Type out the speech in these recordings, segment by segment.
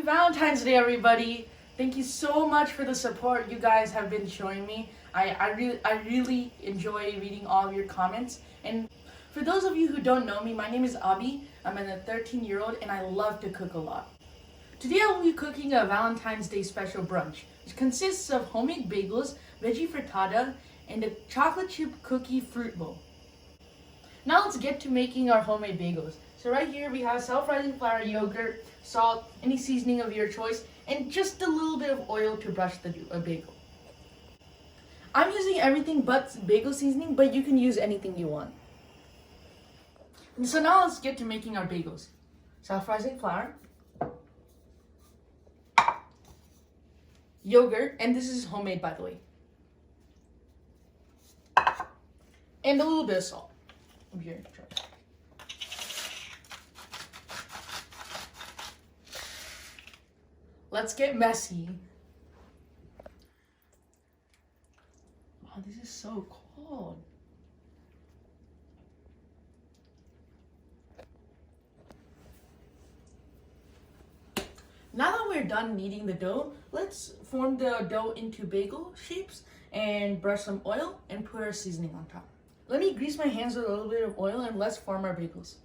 Happy Valentine's Day, everybody! Thank you so much for the support you guys have been showing me. I really enjoy reading all of your comments. And for those of you who don't know me, my name is Abhi. I'm a 13-year-old and I love to cook a lot. Today I will be cooking a Valentine's Day special brunch, which consists of homemade bagels, veggie frittata, and a chocolate chip cookie fruit bowl. Now let's get to making our homemade bagels. So right here we have self-rising flour, yogurt, salt, any seasoning of your choice, and just a little bit of oil to brush the bagel. I'm using everything but bagel seasoning, but you can use anything you want. And so now let's get to making our bagels. Self-rising flour, yogurt, and this is homemade by the way, and a little bit of salt. Over here, try. Let's get messy. Oh, this is so cold. Now that we're done kneading the dough, let's form the dough into bagel shapes and brush some oil and put our seasoning on top. Let me grease my hands with a little bit of oil and let's form our bagels.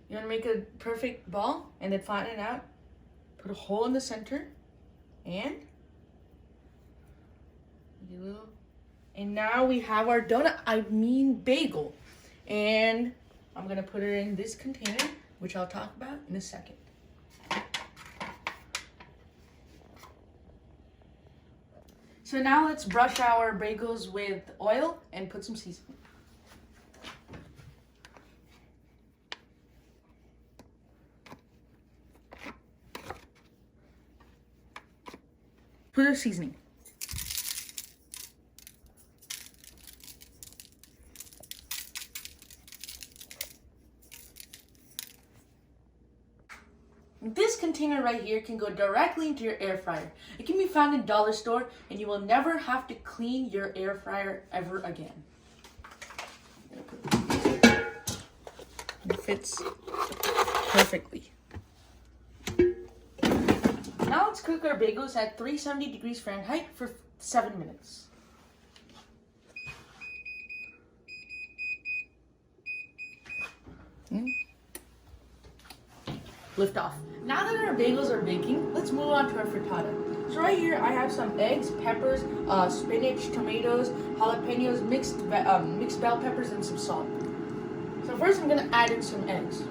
You want to make a perfect ball and then flatten it out. Put a hole in the center and now we have our bagel. And I'm gonna put it in this container, which I'll talk about in a second. So now let's brush our bagels with oil and put some seasoning. Put a seasoning. This container right here can go directly into your air fryer. It can be found in dollar store and you will never have to clean your air fryer ever again. It fits perfectly. Now let's cook our bagels at 370 degrees Fahrenheit for 7 minutes. Lift off. Now that our bagels are baking, let's move on to our frittata. So right here I have some eggs, peppers, spinach, tomatoes, jalapeños, mixed bell peppers, and some salt. So first I'm gonna add in some eggs.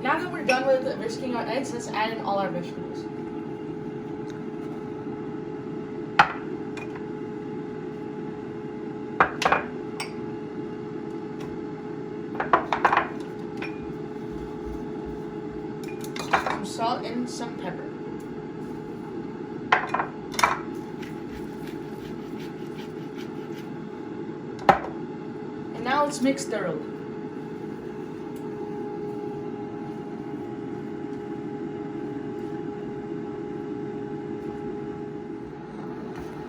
Now that we're done with whisking our eggs, let's add in all our vegetables. Some salt and some pepper. And now let's mix thoroughly.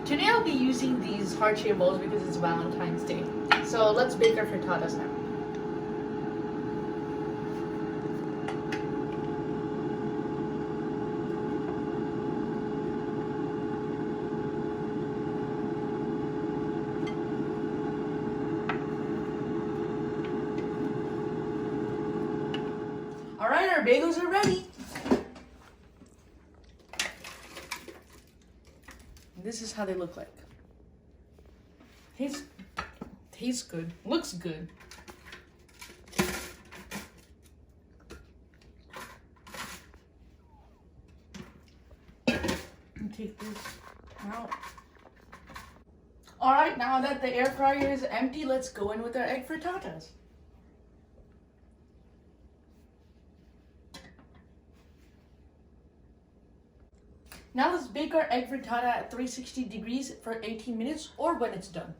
Today I'll be using these heart-shaped bowls because it's Valentine's Day. So let's bake our frittatas now. Alright, our bagels are ready. This is how they look like. Tastes good. Looks good. Take this Now, all right, now that the air fryer is empty, let's go in with our egg frittatas. Now let's bake our egg frittata at 360 degrees for 18 minutes or when it's done.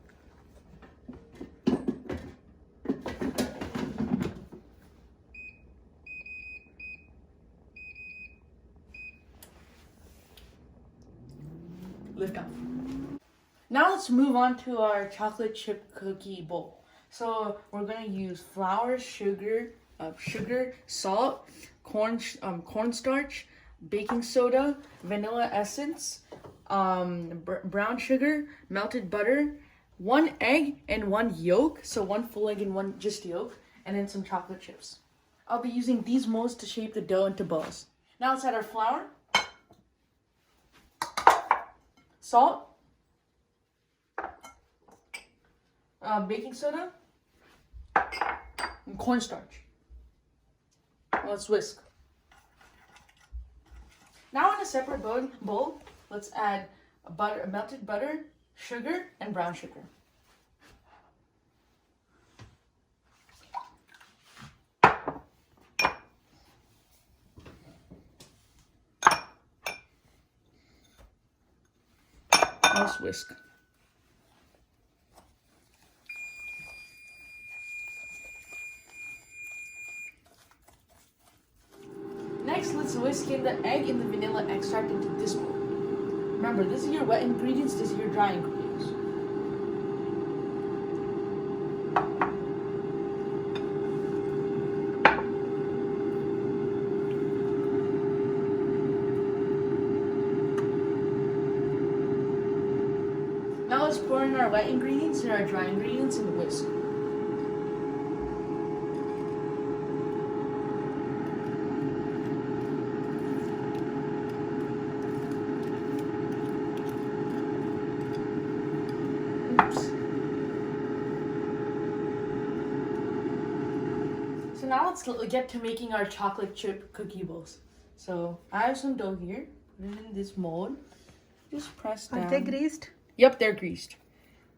Lift off. Now let's move on to our chocolate chip cookie bowl. So we're gonna use flour, sugar, salt, cornstarch, baking soda, vanilla essence, brown sugar, melted butter, 1 egg and 1 yolk. So 1 full egg and 1 just yolk, and then some chocolate chips. I'll be using these molds to shape the dough into balls. Now let's add our flour, salt, baking soda, and cornstarch. Let's whisk. Now in a separate bowl, let's add melted butter, sugar, and brown sugar. Let's whisk. Next, let's whisk in the egg and the vanilla extract into this bowl. Remember, this is your wet ingredients, this is your dry ingredients. Now let's pour in our wet ingredients and our dry ingredients in the whisk. So now let's get to making our chocolate chip cookie bowls. So I have some dough here. Put it in this mold. Just press down. Are they greased? Yep, they're greased.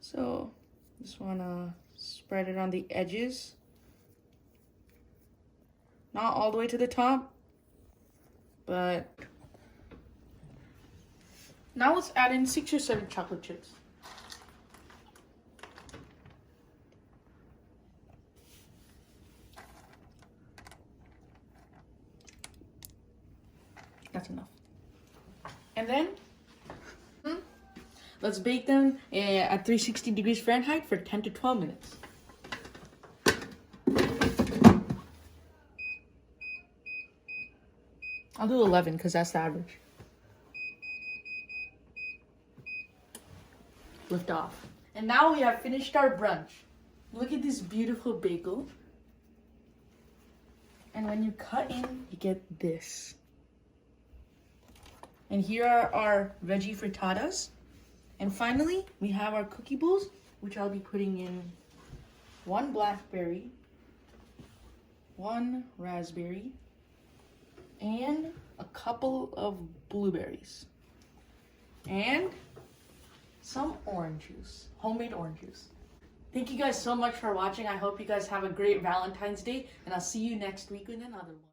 So just wanna spread it on the edges. Not all the way to the top, but now let's add in 6 or 7 chocolate chips. That's enough. And then let's bake them at 360 degrees Fahrenheit for 10 to 12 minutes. I'll do 11 because that's the average. Lift off. And now we have finished our brunch. Look at this beautiful bagel. And when you cut in, you get this. And here are our veggie frittatas. And finally, we have our cookie bowls, which I'll be putting in 1 blackberry, 1 raspberry, and a couple of blueberries. And some orange juice, homemade orange juice. Thank you guys so much for watching. I hope you guys have a great Valentine's Day, and I'll see you next week with another one.